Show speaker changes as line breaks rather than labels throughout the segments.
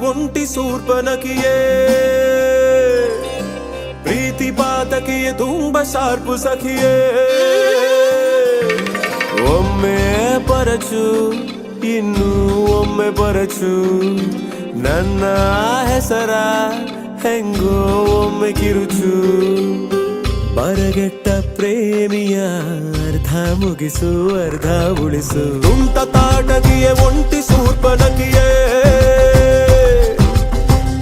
ಒಂಟಿ ಶೂರ್ಪನಖಿಯೇ ಪ್ರೀತಿ ಪಾತಕಿಯೇ ತುಂಬ ಶಾರ್ಪು ಸಖಿಯೇ ಒಮ್ಮೆ ಪರಚು ಇನ್ನು ಒಮ್ಮೆ ಬರಚು ನನ್ನ ಹೆಸರ ಹೆಂಗೋ ಒಮ್ಮೆ ಕಿರುಚು ಬರಗೆಟ್ಟ ಪ್ರೇಮಿಯ ಅರ್ಧ ಮುಗಿಸು ಅರ್ಧ ಉಳಿಸು ತುಂಟ ತಾಟಕಿಯೇ ಒಂಟಿ ಶೂರ್ಪನಖಿಯೇ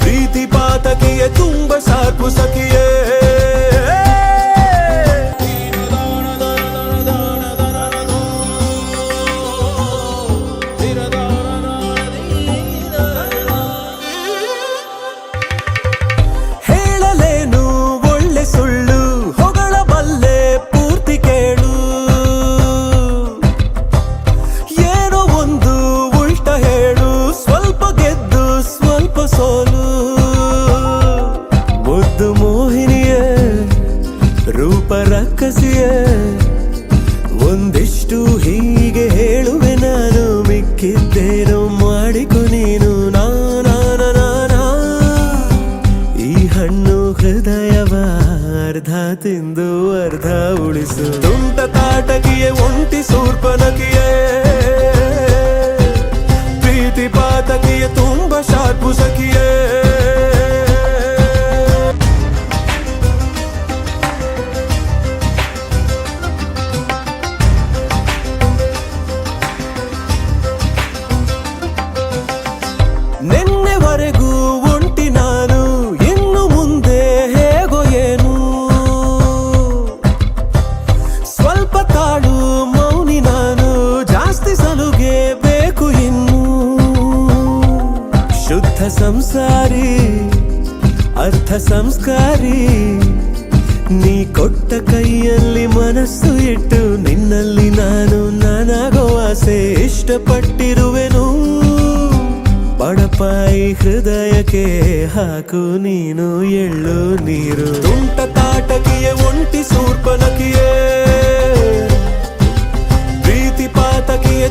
ಪ್ರೀತಿ ಪಾತಕಿಯೇ ತುಂಬ ಶಾರ್ಪು ಸಖಿಯೇ ರೂಪರಕ್ಕಸಿಯೇ ಒಂದಿಷ್ಟು ಹೀಗೆ ಹೇಳುವೆ ನಾನು ಮಿಕ್ಕಿದ್ದೇನು ಮಾಡಿಕೊ ನೀನು ನಾನ ಈ ಹಣ್ಣು ಹೃದಯವ ಅರ್ಧ ತಿಂದು ಅರ್ಧ ಉಳಿಸು ತುಂಟ ತಾಟಕಿಯೇ ಒಂಟಿ ಶೂರ್ಪನಖಿಯೇ ಪ್ರೀತಿ ಪಾತಕಿಯೇ ತುಂಬ ಶಾರ್ಪು ಸಖಿಯೇ ನಿನ್ನೆವರೆಗೂ ಒಂಟಿ ನಾನು ಇನ್ನು ಮುಂದೆ ಹೇಗೋ ಏನು ಸ್ವಲ್ಪ ತಾಳು ಮೌನಿ ನಾನು ಜಾಸ್ತಿ ಸಲುಗೆ ಬೇಕು ಇನ್ನು ಶುದ್ಧ ಸಂಸಾರಿ ಅರ್ಥ ಸಂಸ್ಕಾರಿ ನೀ ಕೊಟ್ಟ ಕೈಯಲ್ಲಿ ಮನಸ್ಸು ಇಟ್ಟು ನಿನ್ನಲ್ಲಿ ನಾನು ನಾನಾಗೋ ಆಸೆ ಇಷ್ಟಪಟ್ಟಿರುವೆನು ಬಡಪಾಯಿ ಹೃದಯಕ್ಕೆ ಹಾಕು ನೀನು ಎಳ್ಳು ನೀರು ತುಂಟ ತಾಟಕಿಯೇ ಒಂಟಿ ಶೂರ್ಪನಖಿಯೇ ಪ್ರೀತಿ ಪಾತಕಿಯೇ